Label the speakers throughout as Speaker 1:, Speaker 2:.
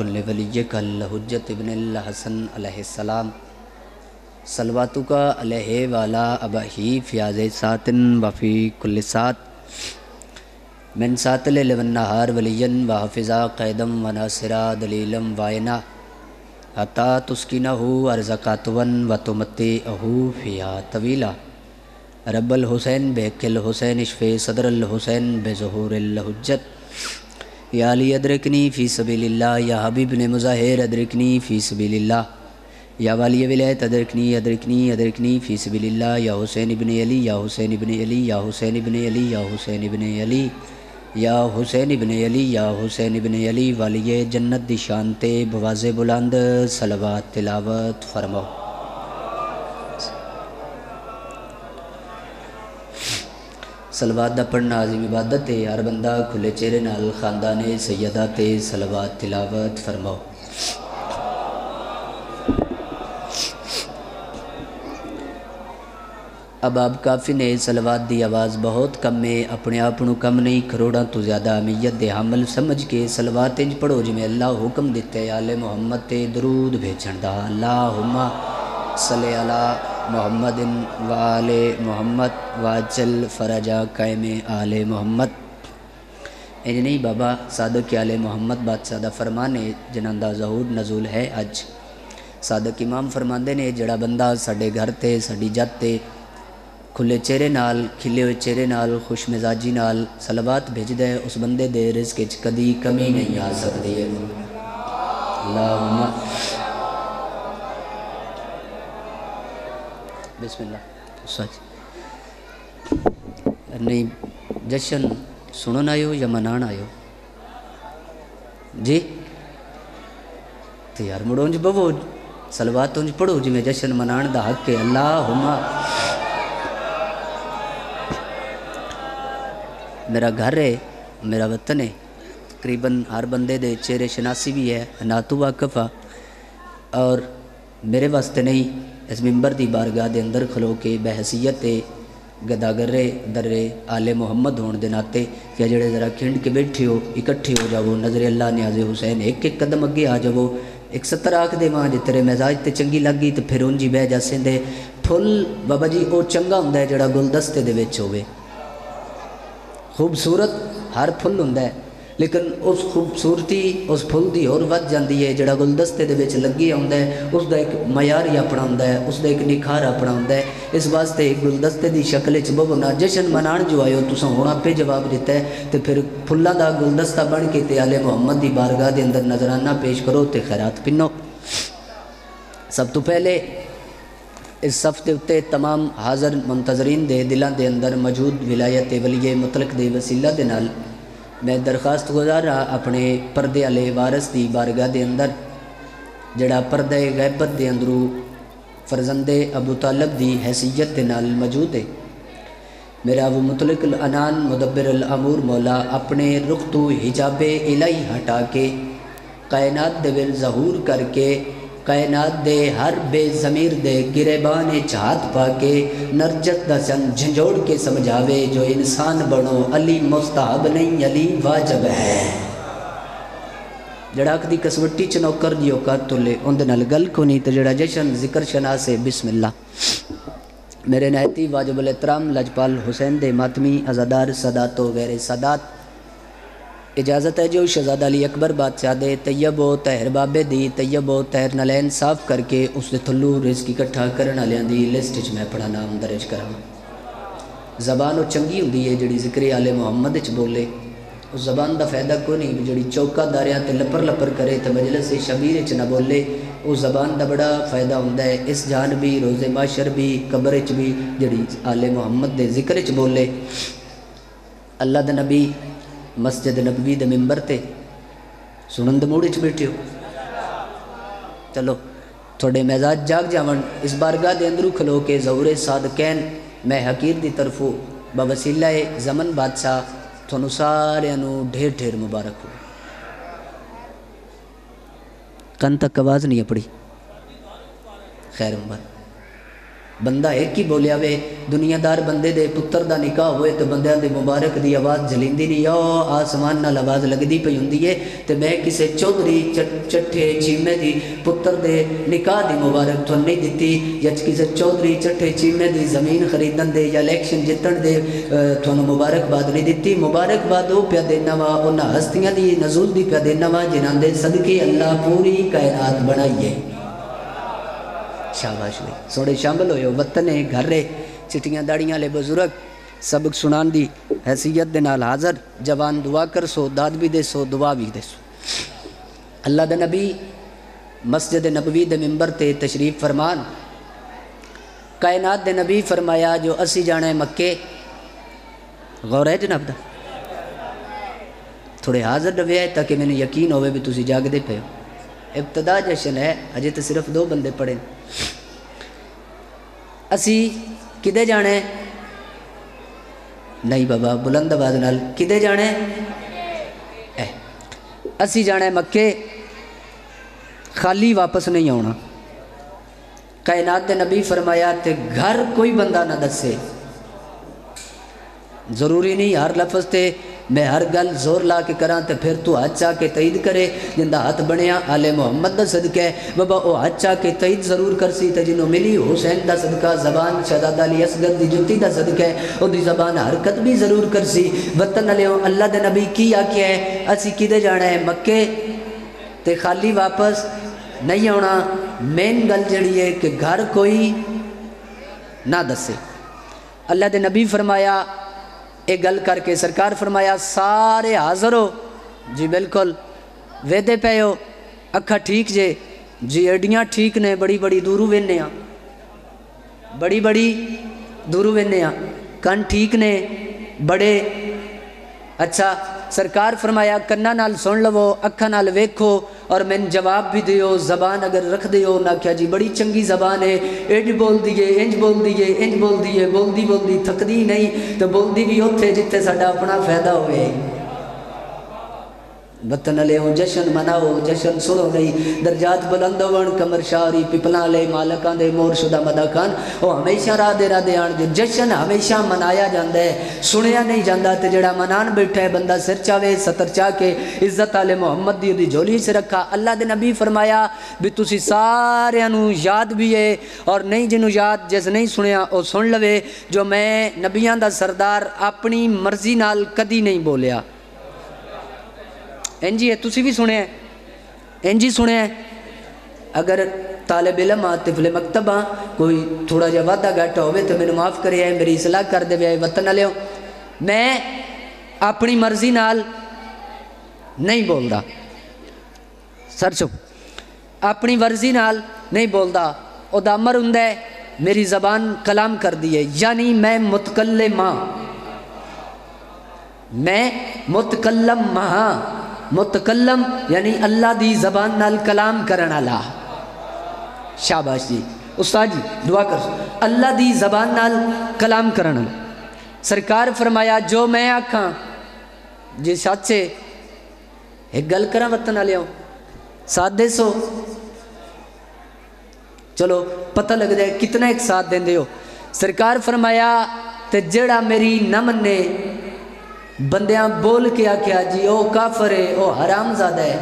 Speaker 1: کل ولیک الحجت ابن الحسن علیہ السلام صلواتک علیہ والا ابہی فیاض ساتن وفی کل سات من سات اللیل والنہار ولیا وحفظا قیدم وناصرا دلیلا وائنا حتی تسکنہ ارزقاتون وتمتعہ فیہا طویلا رب الحسین بحق الحسین اشفی صدر الحسین بظہور الحجت یا علی ادرکنی فی سبیل اللہ یا حبیب بن مظاہر ادرکنی فی سبیل اللہ یا والی ولایت ادرکنی فی سبیل اللہ یا حسین ابن علی یا حسین ابن علی یا حسین ابن علی یا حسین ابن علی یا حسین ابن علی یا حسین ابن علی والی جنت دی شانتے بواز بلند صلوات تلاوت فرماؤ۔ صلوات دا پڑھنا عظیم عبادت ہے، ہر بندہ کھلے چہرے نال خاندان سیدہ تے صلوات تلاوت فرماؤ۔ اب آپ کافی نے صلوات دی آواز بہت کم ہے، اپنے آپ نو کم نہیں کروڑاں تو زیادہ اہمیت دے حامل سمجھ کے صلوات انج پڑھو جی میں اللہ حکم دیتا ہے آل محمد تے درود بھیجن دا، اللہم صلی علی محمد و آل محمد واجل فرجا قائم آل محمد۔ انج نہیں بابا صادق آل محمد بادشاہ دا فرمان ہے جنہاں دا ظہور نزول ہے اج۔ صادق امام فرماندے نے جڑا بندہ ساڈے گھر تے ساڈی جت تے کھلے چہرے نال کھلے ہوئے چہرے نال خوش مزاجی نال صلوات بھیجدا ہے اس بندے دے رزق وچ کدی کمی نہیں آ سکدی ہے۔ اللہم بسم اللہ۔ سچ نہیں جشن سنن آئیو یا منان آئیو جی تو یار مڑو انج بہو صلوات انج پڑھو جی میں جشن منان دا حق ہے۔ اللہم میرا گھر ہے، میرا وطن ہے، تقریباً ہر بندے دے چہرے شناسی بھی ہے، ناتو واقف اور میرے واسطے نہیں اس ممبر دی بارگاہ دے اندر کھلو کے بحیثیت گداگرے درے آل محمد ہون دے ناتے کہ جڑے ذرا کھنڈ کے بیٹھے ہو اکٹھے ہو جاؤ نظر اللہ نیاز حسین ایک ایک قدم اگے آ جاؤ، ایک ستر آکھ دے ماں جے تیرے مزاج تے چنگی لگی تو پھر انجی بہ جاسیں دے پھل بابا جی او چنگا ہوندا ہے جڑا گلدستے دے وچ ہوے۔ خوبصورت ہر پھل ہوندا ہے لیکن اس خوبصورتی اس پھل دی اور ود جاندی ہے جڑا گلدستے دے وچ لگی ہوندا ہے، اس دا ایک معیار ہی اپنا ہوندا ہے، اس دا ایک نکھار اپنا ہوندا ہے۔ اس واسطے گلدستے دی شکل وچ بہونا جشن منان جو آئے ہو تساں ہن آپے جواب دیتا ہے تے پھر پھلاں دا گلدستہ بن کے تے آل محمد دی بارگاہ دے اندر نظرانہ پیش کرو تے خیرات پنو۔ سب تو پہلے اس صف دے اتے تمام حاضر منتظرین دے دلاں دے اندر موجود ولایت ولی مطلق دے وسیلہ دے نال میں درخواست گزار رہا اپنے پردے والے وارث دی بارگاہ دے اندر جڑا پردہ غیبت دے اندروں فرزند ابو طالب دی حیثیت دے نال موجود ہے، میرا وہ مطلق العنان مدبر الامور مولا اپنے رخ تو حجاب الہی ہٹا کے کائنات دے ول ظہور کر کے کائنات دے ہر بے ضمیر دے گریبان چہات پا کے نرجت دا سن جھنجوڑ کے سمجھاوے جو انسان بنو علی مستحب نہیں علی واجب ہے۔ جڑا کدی کسوٹی چ نوکر دی اوقات تلے اندے نال گل کو نہیں تے جڑا جشن ذکر شناس ہے بسم اللہ۔ میرے نہایتی واجب الاحترام لجپال حسین دے ماتمی عزادار سادات و غیر سادات اجازت ہے جو شہزادہ علی اکبر بادشاہ دے طیب و طاہر بابے دی طیب و طاہر نالین صاف کر کے اس دے تھلو رزق اکٹھا کرن والیاں دی لسٹ وچ میں اپنا نام درج کراں۔ زبان او چنگی ہوندی ہے جڑی ذکر آل محمد وچ بولے، اس زبان دا فائدہ کوئی نہیں جڑی چوکا داریاں تے لپر لپر کرے تے مجلس شبیر وچ نہ بولے، اس زبان دا بڑا فائدہ ہوندا ہے اس جان بھی روز محشر بھی قبر وچ بھی جڑی آل محمد دے ذکر وچ بولے۔ اللہ دے نبی مسجد نبوی دے ممبر تے سنن دے موڑ وچ بیٹھے ہو، چلو تھوڑے مزاج جاگ جاون اس بارگاہ دے اندروں کھلو کے ظہور صادقین میں حقیر دی طرفوں بوسیلہ زمن بادشاہ تھانوں سارے نوں ڈھیر ڈھیر مبارک ہو۔ کن تک آواز نہیں اپڑی خیر عمر بندہ ایک ہی بولیا وے دنیادار بندے دے پتر دا نکاح ہوئے تو بندیاں دے مبارک دی آواز جلیندی نہیں او آسمان نال آواز لگدی پئی ہوندی ہے تے میں کسے چودھری چٹھے چیمے دی پتر دے نکاح دی مبارک تو نہیں دتی یا کسے چودھری چٹھے چیمے دی زمین خریدن دے یا الیکشن جتن دے تو مبارک باد نہیں دتی مبارک باد او پیا دینا وا انہاں ہستیاں دی نزول دی پیا دینا وا جنہاں دے صدقے اللہ پوری کائنات بنائی ہے شاباش لے سوڑے شامل ہوئے وطن گھر رہے چٹیاں داڑیاں لے بزرگ سبق سنان دی حیثیت دے نال حاضر جوان دعا کر سو داد بھی دے سو دعا بھی دے سو اللہ دے نبی مسجد نبوی دے ممبر تے تشریف فرمان کائنات دے نبی فرمایا جو اسی جانے مکے غور ہے جناب دا تھوڑے حاضر روے ہے تاکہ میں نے یقین ہوئے بھی تسی جاگ دے پہ ہو ابتدا جشن ہے اجے تو صرف 2 بندے پڑھیں اسی کدے جانے نہیں بابا بلند آواز نال کدے جانے اسی جانے مکے خالی واپس نہیں آنا کائنات دے نبی فرمایا تے گھر کوئی بندہ نہ دسے ضروری نہیں ہر لفظ تے میں ہر گل زور لا کے کراں تے پھر تو ہاتھ چاہ کے تائید کرے جندہ ہاتھ بنیا آل محمد دا صدقہ ہے بابا او ہاتھ چاہ کے تائید ضرور کرسی تے جنہوں ملی حسین دا صدقہ زبان شہزادہ علی اصغر دی جتی دا صدقہ ہے او دی زبان حرکت بھی ضرور کرسی وطن علیہ اللہ دے نبی کی آکیا ہے اسی کدے جانا ہے مکے تے خالی واپس نہیں ہونا مین گل جڑی ہے کہ گھر کوئی نہ دسے اللہ دے نبی فرمایا ایک گل کر کے سرکار فرمایا سارے حاضر ہو جی بالکل ویدے پہ ہو اکھا ٹھیک جے جی ایڈیاں ٹھیک نے بڑی بڑی دورو وینے ہاں بڑی بڑی دورو وینے ہاں کن ٹھیک نے بڑے اچھا سرکار فرمایا کنہ نال سن لو اکھا نال ویکھو اور میں جواب بھی دیو زبان اگر رکھ دیو نہ کیا جی بڑی چنگی زبان ہے انج بول دیئے انج بول دیئے انج بول دیئے بول دی تھکدی نہیں تو بول دی بھی ہوتے جتے ساڑھا اپنا فائدہ ہوئے وطن لے ہوں جشن مناؤ جشن سنو نہیں درجات بلند ون کمر شاری پپلان لے مالکان دے مور شدہ مداکان وہ ہمیشہ راہ دے آن دے جشن ہمیشہ منایا جاندہ ہے سنیا نہیں جاندہ تے جڑا منان بیٹھا ہے بندہ سر چاوے ستر چاہ کے عزت آل محمد دی جولی سے رکھا اللہ دے نبی فرمایا بھی تسی سارے انہوں یاد بھی ہے اور نہیں جنہوں یاد جیس نہیں سنیا او سن لوے جو میں نبیان دا سردار اپنی مرضی نال کدی نہیں بولیا انجی ہے تسی بھی سنے ہیں انجی سنے ہیں اگر طالب علم طفل مکتب کوئی تھوڑا جا وعدہ گھٹا ہوئے تو میں نے معاف کرے ہے میری اصلاح کر دے وے وطن علیہ میں اپنی مرضی نال نہیں بول دا سر چپ اپنی مرضی نال نہیں بول دا او دا امر ہندہ ہے میری زبان کلام کر دیئے یعنی میں متکلم متکلم یعنی اللہ دی زبان نال کلام کرن اللہ شاباش جی استاد جی دعا کر اللہ دی زبان نال کلام کرن سرکار فرمایا جو میں آکھاں جی ساتھ سے ایک گل کرا وطن آلے ہوں ساتھ دے سو چلو پتہ لگ جائے کتنا ایک ساتھ دیں دے ہو سرکار فرمایا تے جڑا میری نہ مننے بندیاں بول کے آکھیا جی او کافر ہے او حرام زادہ ہے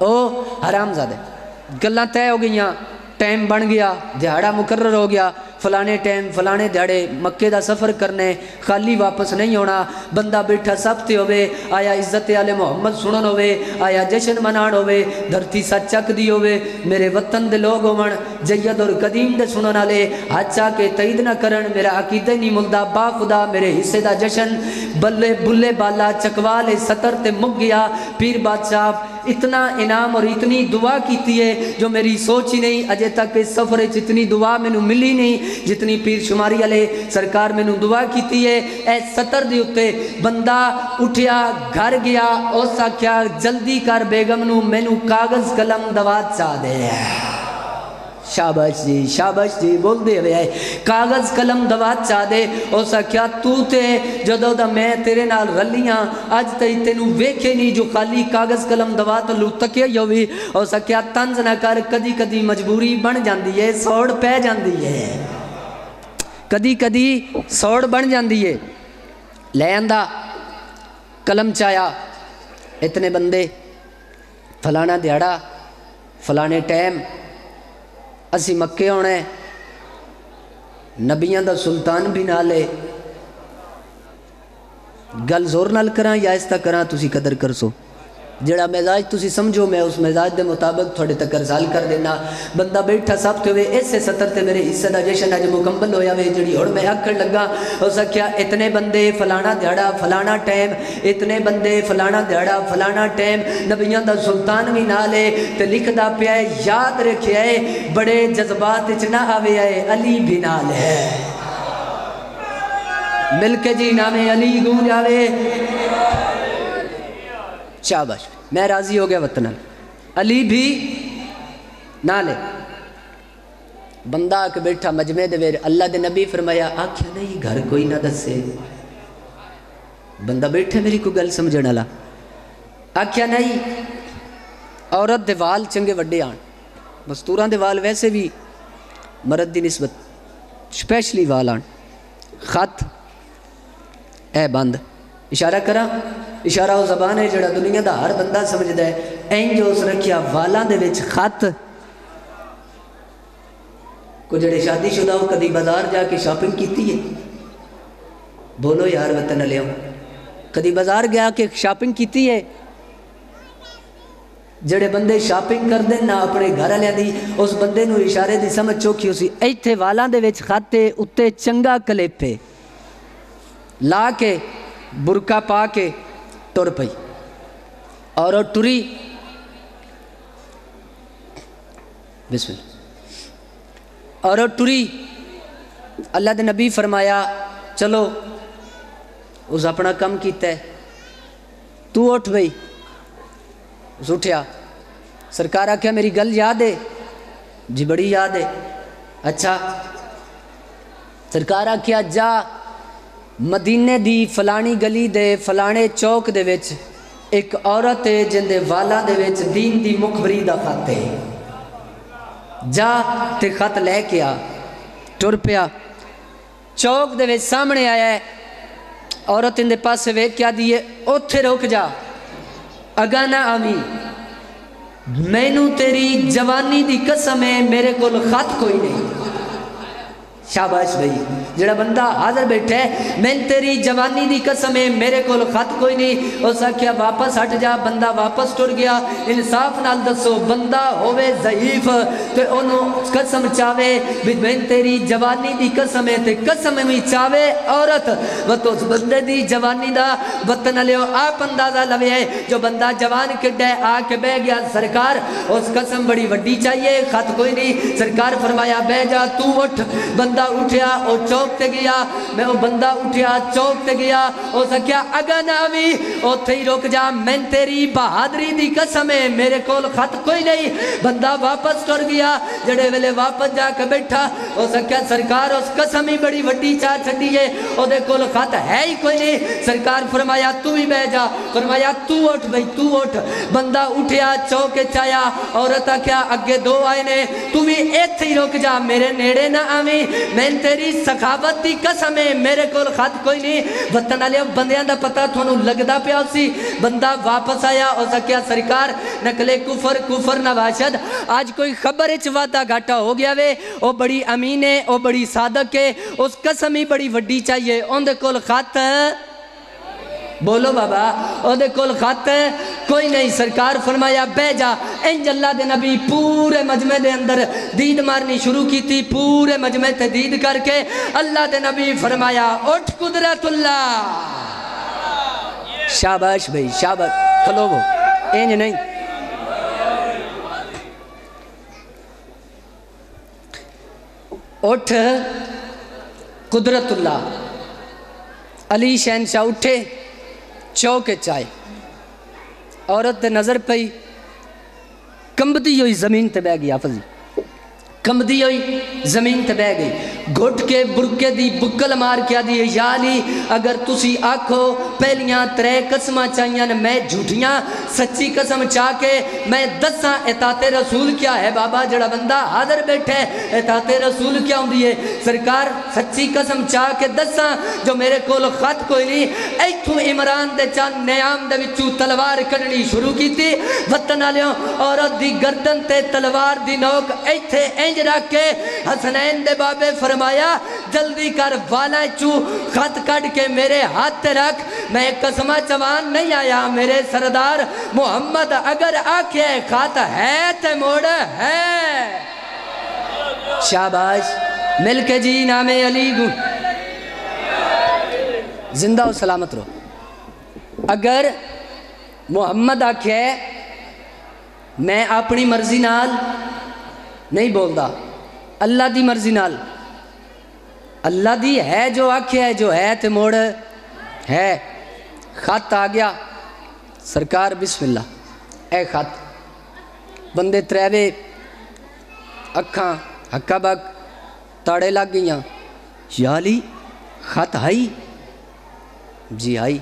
Speaker 1: او حرام زادہ ہے گلہ تے ہو گئیاں ٹائم بن گیا دیہڑا مقرر ہو گیا فلانے ٹائم فلانے دیہڑے مکے دا سفر کرنے خالی واپس نہیں ہونا بندہ بیٹھا سب تے ہوئے آیا عزت آل محمد سنن ہوئے آیا جشن منان ہوئے دھرتی سچ چک دی ہوئے میرے وطن دے لوگ ہومن جید اور قدیم دے سنن آلے حادثہ کے تائید نہ کرن میرا عقیدہ نہیں ملدہ با خدا میرے حصے دا جشن بلے بالا چکوالے ستر تے مک گیا پیر بادشاہ اتنا انعام اور اتنی دعا کیتی ہے جو میری سوچ ہی نہیں اجے تک اس سفر جتنی دعا میں نو ملی نہیں جتنی پیر شماری علیہ سرکار میں نو دعا کیتی ہے اے ستر دی اتے بندہ اٹھیا گھر گیا اوسا کیا جلدی کر بیگم نو میں نو کاغذ قلم دوات چاہ دے شاباش جی بول دے ہوئے آئے کاغذ قلم دوات چاہ دے اس کیا تو تے جدو دا میں تیرے نال رلیاں آج تے تینوں ویکھے نہیں جو خالی کاغذ قلم دوات لو تکیا یوی اس کیا تنز نہ کر کدی کدی مجبوری بن جاندی ہے سوڑ پہ جاندی ہے کدی سوڑ بن جاندی ہے لے آندہ قلم چایا اتنے بندے فلانا دیڑا فلانے ٹائم اسی مکے ہونا ہے نبیان دا سلطان بھی نہ لے گل زور نال کراں یا اس طرح کراں تسی قدر کر سو جڑا مزاج تسی سمجھو میں اس مزاج دے مطابق تھوڑے تک ارسال کر دینا بندہ بیٹھا سب تے ہوئے ایسے سطر تے میرے حصہ دا جشن آج مکمل ہویا ہوئے جڑی اور میں اکھڑ لگا ہو سکیا اتنے بندے فلانا دیڑا فلانا ٹائم اتنے بندے فلانا دیڑا فلانا ٹائم نبیان دا سلطان بھی نہ لے تے لکھ دا پیا ہے یاد رکھے آئے بڑے جذبات اچنا آوے آئے علی بھی نہ لے مل کے جی نام علی گونج آوے شاباش میں راضی ہو گیا وطن علی بھی نہ لے بندہ آکے بیٹھا مجمع دے ویر اللہ دے نبی فرمایا آکھیا نہیں گھر کوئی نہ دسے بندہ بیٹھا میری کو گل سمجھنا لا آکھیا نہیں عورت دے وال چنگے وڈے آن مستوراں دے وال ویسے بھی مرد دی نسبت سپیشلی وال آن خط اے بند اشارہ کرا اشارہ و زبان ہے جڑا دنیا دا ہر بندہ سمجھ دے این جو اس رکھیا والاں دے وچ خط کو جڑے شادی شدہ ہو کدی بازار جا کے شاپنگ کیتی ہے بولو یار وطن علیہم کدی بازار گیا کہ شاپنگ کیتی ہے جڑے بندے شاپنگ کر دیں نہ اپنے گھر لیا دی اس بندے نو اشارے دی سمجھ چوکھی ہو سی ایتھے والاں دے وچ خط اتے چنگا کلیپے لا کے برکا پا کے ٹر پئی اور ٹری بسم اللہ اور ٹری اللہ دے نبی فرمایا چلو اس اپنا کم کیتا ہے تو اٹھ بھئی اس اٹھیا سرکار آکھیا میری گل یاد ہے جی بڑی یاد ہے اچھا سرکار آکھیا جا مدینے دی فلانی گلی دے فلانے چوک دے وچ ایک عورت ہے جن دے والا دے وچ دین دی مخبری دا خط ہے جا تے خط لے کے آ ٹر پیا چوک دے وچ سامنے آیا ہے عورت ان دے پاس سے ویک کیا دیئے اوتھے روک جا اگا نہ آمی مینوں تیری جوانی دی قسم ہے میرے کول خط کوئی نہیں شاباش بھئی جڑا بندہ حاضر بیٹھے میں تیری جوانی دی قسم ہے میرے کول خط کوئی نہیں اس کیا واپس ہٹ جا بندہ واپس ٹر گیا انصاف نال دسو بندہ ہوئے ضعیف تے انہوں قسم چاہے میں تیری جوانی دی قسم ہے تے قسم میں چاہے عورت وہ تو اس بندے دی جوانی دا وطن لیو آپ اندازہ لوے ہے جو بندہ جوان کڈے آ کے بہ گیا سرکار اس قسم بڑی وڈی چاہیے خط کوئی نہیں سرکار فرمایا بہ جا تو اٹھ بندہ اٹھیا او چوک تے گیا میں او بندہ اٹھیا چوک تے گیا او سکیا اگا ناوی او تھی روک جا میں تیری بہادری دی قسم ہے میرے کول خط کوئی نہیں بندہ واپس ٹر گیا جڑے ویلے واپس جا کے بیٹھا او سکیا سرکار اس قسم ہی بڑی وڈی چاہ چھڑی ہے او دے کول خط ہے ہی کوئی نہیں سرکار فرمایا تو ہی بہ جا فرمایا تو اٹھ بھئی تو اٹھ بندہ اٹھیا چوک چایا عورت کیا اگے دو آئے نے تو بھی ایتھے ہی روک جا میرے نیڑے نہ آویں میں تیری سخاوت دی قسم ہے میرے کول خط کوئی نہیں وطن علیہ بندیاں دا پتہ تھونوں لگدا پیا سی بندہ واپس آیا او سکیا سرکار نقلے کفر نواشد آج کوئی خبر اچ وعدہ گھاٹا ہو گیا وے او بڑی امین ہے او بڑی صادق ہے اس قسم ہی بڑی وڈی چاہیے اون دے کول خط بولو بابا او دے کول خط کوئی نہیں سرکار فرمایا بہ جا انج اللہ دے نبی پورے مجمع دے اندر دید مارنی شروع کی تھی پورے مجمع تے دید کر کے اللہ دے نبی فرمایا اٹھ قدرت اللہ شاباش بھئی شاباش کھلو وہ انج نہیں اٹھ قدرت اللہ علی شہنشاہ اٹھے چوک چائے عورت دے نظر پئی کمبدی ہوئی زمین تے بہ گیا فضی کمدی ہوئی زمین تے بہ گئی گھٹ کے برکے دی بکل مار کے دی یا علی اگر تسی آکھو پہلیاں ترے قسمہ چاہیاں میں جھوٹیاں سچی قسم چاہ کے میں دساں اطاعت رسول کیا ہے بابا جڑا بندہ حاضر بیٹھے اطاعت رسول کیا ہوں دیئے سرکار سچی قسم چاہ کے دساں جو میرے کول خط کوئی نہیں ایتھوں عمران دے چاند نیام دے وچوں تلوار کڑنی شروع کی تھی وطن آلیوں عورت دی گردن تے تلوار دی نوک ایتھے انج رکھ کے حسنین دے بابے فرمایا جلدی کر والا چو خط کٹ کے میرے ہاتھ تے رکھ میں قسمہ چوان نہیں آیا میرے سردار محمد اگر آکھے خط ہے تے موڑ ہے شاباش مل کے جی نام علی گو زندہ و سلامت رہو اگر محمد آکھے میں اپنی مرضی نال نہیں بولدا اللہ دی مرضی نال اللہ دی ہے جو آکھے ہے جو ہے تے موڑ ہے خط آ گیا سرکار بسم اللہ اے خط بندے تریوے اکھاں ہکا بک تاڑے لگ گئیاں یا علی خط آئی جی آئی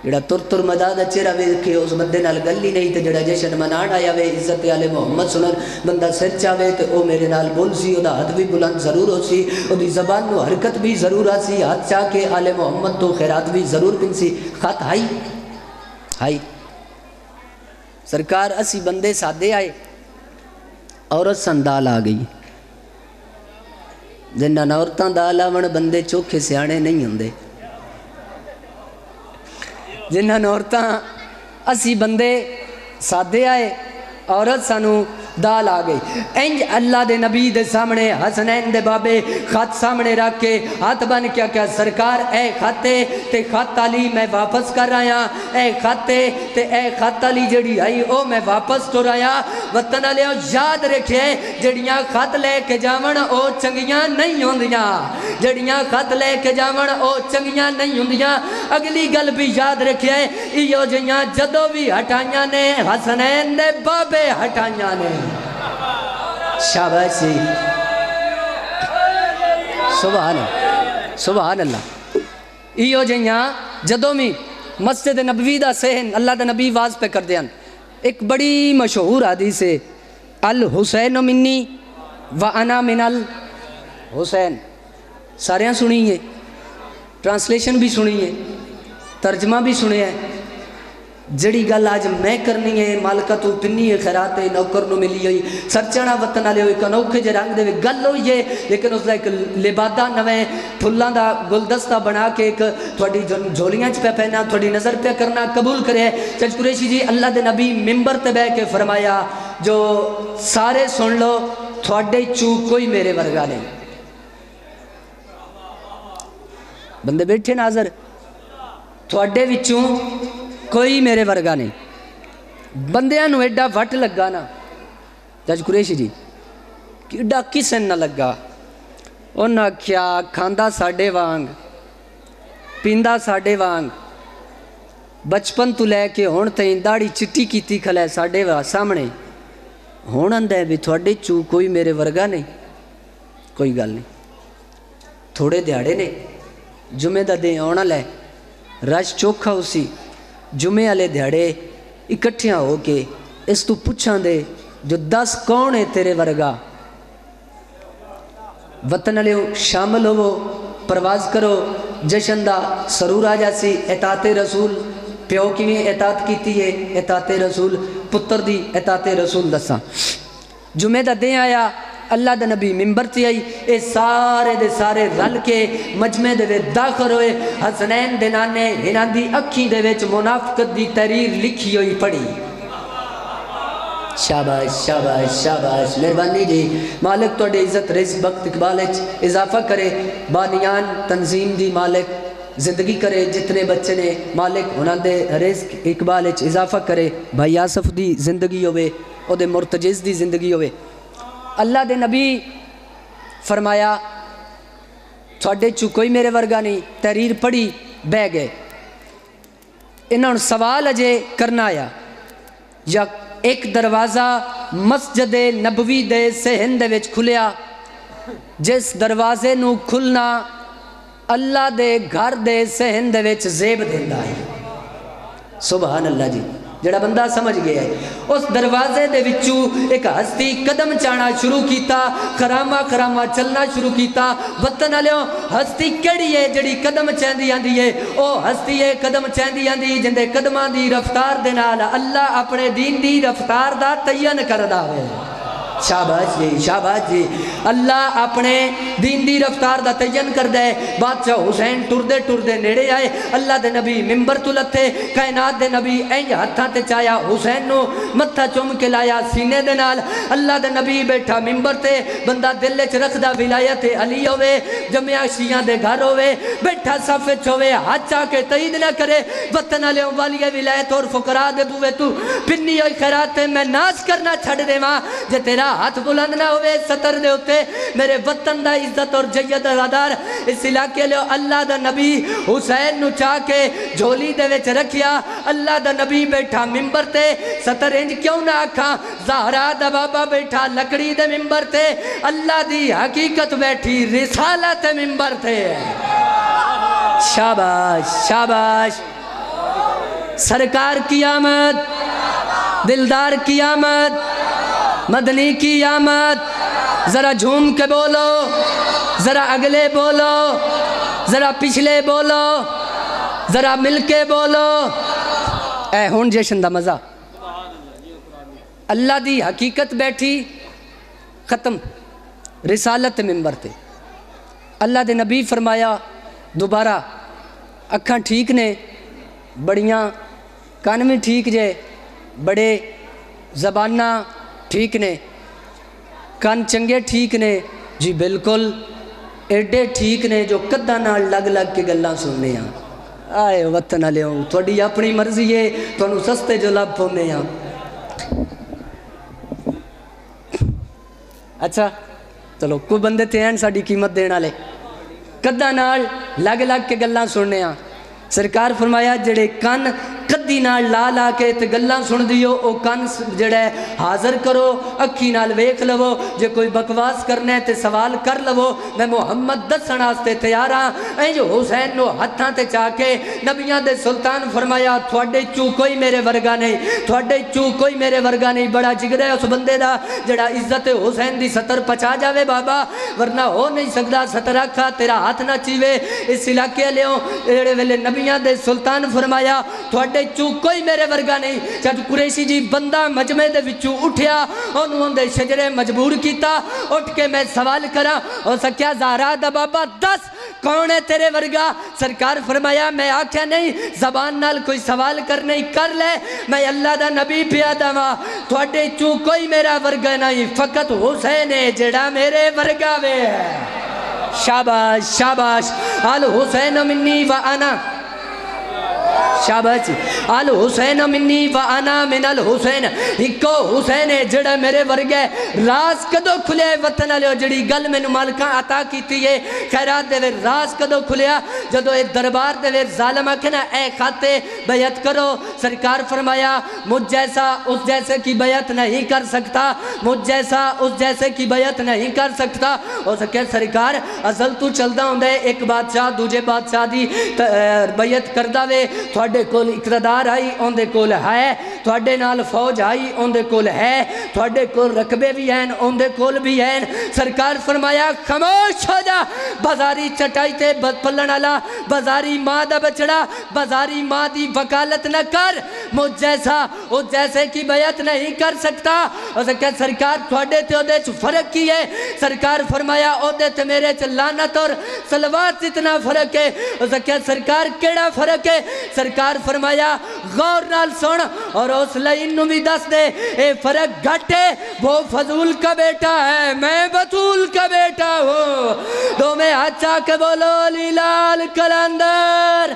Speaker 1: جڑا تر مداد چہرہ ویکھے اس بندے نال گل ہی نہیں تے جڑا جشن منان آیا وے عزت آلے محمد سنن بندہ سر چاہے تے او میرے نال بول سی او دا ہاتھ بھی بلند ضرور ہو سی او دی زبان نو حرکت بھی ضرور آ سی ہاتھ چاہ کے آلے محمد تو خیرات بھی ضرور بن سی خط ہائی سرکار اسی بندے سادے آئے عورت سندال آ گئی جنہاں عورتاں دال آون بندے چوکھے سیانے نہیں ہوندے جنہاں عورتاں اسی بندے سادے آئے عورت سانو دال آ گئی انج اللہ دے نبی دے سامنے حسنین دے بابے خط سامنے رکھ کے ہاتھ بن کیا سرکار اے خطے تے خط علی میں واپس کر رہا اے خطے تے اے خط علی جڑی آئی او میں واپس تو رہا وطن علیہ یاد رکھے جڑیاں خط لے کے جاون او چنگیاں نہیں ہوندیاں جڑیاں خط لے کے جاون او چنگیاں نہیں ہوندیاں اگلی گل بھی یاد رکھے ایو جیاں جدو بھی ہٹائیاں نے حسنین دے بابے ہٹائیاں نے شاباشی سبحان اللہ ایو جیاں جدو میں مسجد نبوی دا سہن اللہ دا نبی واز پہ کر دیاں ایک بڑی مشہور حدیث ہے الحسین منی وانا من الحسین ساریاں سنی ہے ٹرانسلیشن بھی سنی ہے ترجمہ بھی سنے ہیں جڑی گل آج میں کرنی ہے مالکہ تو پنی ہے خیرات نوکر نو ملی ہوئی سرچنا وطن آلے ہوئی کنوکھے جے رنگ دے گل ہوئی ہے لیکن اس دا ایک لبادہ نویں پھلان دا گلدستہ بنا کے ایک تھوڑی جھولیاں چ پہ پہنا تھوڑی نظر پہ کرنا قبول کرے چچ قریشی جی اللہ دے نبی ممبر تے بہ کے فرمایا جو سارے سن لو تھوڑے چو کوئی میرے ورگا نہیں بندے بیٹھے ناظر تھوڑے وچوں کوئی میرے ورگا نہیں بندیاں نو ایڈا وٹ لگا نا جج قریشی جی کہ ایڈا کسن نہ لگا انہاں کیا کھاندا ساڑے وانگ پیندہ ساڑے وانگ بچپن تو لے کے ہون تین داڑی چٹی کیتی کھلے ساڑے وانگ سامنے ہون اندے بھی تھوڑے چو کوئی میرے ورگا نہیں کوئی گل نہیں تھوڑے دیاڑے نے جمعہ دا دے آنا لے رش چوکھا اسی جمعے والے دیہڑے اکٹھیاں ہو کے اس تو پوچھاں دے جو 10 کون ہے تیرے ورگا وطن والے شامل ہو پرواز کرو جشن دا سرور آ جاسی اطاعت رسول پیو کی اطاعت کیتی ہے اطاعت رسول پتر دی اطاعت رسول دساں جمعے دا دے آیا اللہ دا نبی ممبر تی آئی اے سارے دے سارے رل کے مجمع دے داخل ہوئے حسنین دے نانے ہنان دی اکھیں دے ویچ منافقت دی تحریر لکھی ہوئی پڑی شاباش شاباش شاباش مہربانی جی مالک تو دے عزت رزق وقت اقبالچ اضافہ کرے بانیان تنظیم دی مالک زندگی کرے جتنے بچے نے مالک انہاں دے رزق اقبالچ اضافہ کرے بھائی آصف دی زندگی ہوئے او دے مرتجز دی زندگی ہوئے اللہ دے نبی فرمایا تھوڑے چو کوئی میرے ورگا نہیں تحریر پڑھی بہ گئے انہوں سوال اجے کرنا آیا یا ایک دروازہ مسجد نبوی دے صحن دے وچ کھلیا، جس دروازے نو کھلنا اللہ دے گھر دے صحن دے وچ زیب دیندا ہے۔ سبحان اللہ جی، جڑا بندہ سمجھ گیا ہے۔ اس دروازے دے وچوں ایک ہستی قدم چانا شروع کیتا، خرامہ خرامہ چلنا شروع کیتا۔ وطن والےو ہستی کیڑی ہے جڑی قدم چاندی آندی ہے؟ او ہستی ہے قدم چاندی آندی جندے قدماں دی رفتار دے نال اللہ اپنے دین دی رفتار دا تعین کردا ہے۔ شاباش جی، شاباش جی، اللہ اپنے دین دی رفتار دا تعین کر دے۔ بادشاہ حسین ٹردے ٹردے نیڑے آئے، اللہ دے نبی ممبر تو لتے، کائنات دے نبی اینج ہتھاں تے چایا، حسین نو متھا چوم کے لایا سینے دے نال۔ اللہ دے نبی بیٹھا ممبر تے، بندہ دل وچ رکھدا ولایت علی ہوے، جمعہ شیعہ دے گھر ہوے، بیٹھا صف وچ ہوے، ہاتھ چا کے تائید نہ کرے، وطن والے والی ولایت اور فقراء دے بوئے تو پنی ہوئی خیرات تے میں ناز کرنا چھڑ دیواں، جے تیرا ہاتھ بلند نہ ہوئے سطر دے ہوتے میرے وطن دا عزت اور جید ازادار۔ اس علاقے لے اللہ دا نبی حسین نو چاہ کے جھولی دے وچ رکھیا، اللہ دا نبی بیٹھا ممبر تے، سطر انج کیوں نہ آکھاں، زہرا دا بابا بیٹھا لکڑی دے ممبر تے، اللہ دی حقیقت بیٹھی رسالت ممبر تے۔ شاباش شاباش، سرکار کی آمد، دلدار کی آمد، مدنی کی آمد۔ ذرا جھوم کے بولو، ذرا اگلے بولو، ذرا پچھلے بولو، ذرا مل کے بولو۔ اے ہون جشن دا مزہ، اللہ دی حقیقت بیٹھی، ختم، رسالت ممبر تے۔ اللہ دے نبی فرمایا دوبارہ اکھاں ٹھیک نے، بڑیاں کان میں ٹھیک جے، بڑے زبانہ ٹھیک نے، کان چنگے ٹھیک نے؟ جی بالکل، ایڈے ٹھیک نے جو قدہ نال لگ لگ کے گلاں سننے ہیں۔ آئے وطن والے ہوں، تھوڑی اپنی مرضی ہے، تھوڑی سستے جو لب پونے ہیں۔ اچھا چلو، کوئی بندے تے ہیں ساڑی قیمت دینا لے، قدہ نال لگ لگ کے گلاں سننے ہیں۔ سرکار فرمایا جڑے کان قدی نال لا لا کے تے گلاں سن دیو، او کان جڑا ہے حاضر کرو، اکھی نال ویکھ لو، جے کوئی بکواس کرنا ہے تے سوال کر لو، میں محمد دسن واسطے تیار ہاں۔ اے جو حسین نو ہتھاں تے چا کے نبیاں دے سلطان فرمایا تھوڑے چوں کوئی میرے ورگا نہیں، تھوڑے چوں کوئی میرے ورگا نہیں۔ بڑا جگر ہے اس بندے دا جڑا عزت حسین دی سطر پچا جاوے بابا، ورنہ ہو نہیں سکدا سطر آکھا تیرا ہاتھ نہ چیوے۔ اس علاقے لیوں ایڑے ویلے نبیاں دے سلطان فرمایا تھوڑے چوں کوئی میرے ورگا نہیں۔ جب قریشی جی بندہ مجمع دے وچوں اٹھیا، انہوں دے شجرے مجبور کیتا، اٹھ کے میں سوال کرا، ہو سکیا زہرا دا بابا دس کون ہے تیرے ورگا؟ سرکار فرمایا میں آکھیا نہیں، زبان نال کوئی سوال کرنے کر لے، میں اللہ دا نبی پیادا ماں، تھوڑے چوں کوئی میرا ورگا نہیں، فقط حسین ہے جڑا میرے ورگا وے۔ شاباش شاباش، آل حسین منی و انا، شاباش، آل حسین منی و انا من الحسین، ہکو حسین ہے جڑا میرے ورگے۔ راز کدو کھلے وطن والے جڑی گل میں مالکاں عطا کیتی ہے، خیرات دے ویر راز کدو کھلیا؟ جدو ایک دربار دے ویر ظالم آکھنا اے خاتے بیعت کرو، سرکار فرمایا مجھ جیسا اس جیسے کی بیعت نہیں کر سکتا، مجھ جیسا اس جیسے کی بیعت نہیں کر سکتا۔ ہو سکے سرکار ازل تو چلدا ہوں دے، ایک بادشاہ دوجے بادشاہ دی بیعت کردہ وے، تھوڑے کول اقتدار آئی ان دے کول ہے، تھوڑے نال فوج آئی ان دے کول ہے، تھوڑے کول رقبے بھی ہیں ان دے کول بھی ہیں۔ سرکار فرمایا خاموش ہو جا، بازاری چٹائی تے پلن والا، بازاری ماں دا بچڑا، بازاری ماں دی وکالت نہ کر، مجھ جیسا اس جیسے کی بیعت نہیں کر سکتا۔ اور سرکار تھوڑے تے او دے چ فرق کی ہے؟ سرکار فرمایا او دے تے میرے چ لعنت اور صلوات اتنا فرق ہے۔ اور سرکار کیڑا فرق ہے؟ سرکار فرمایا غور نال سن اور اس لائن نو بھی دس دے، اے فرق گھٹ ہے، وہ فضول کا بیٹا ہے، میں بطول کا بیٹا ہوں۔ دو میں ہاتھ چاہ کے بولو علی لال کلندر۔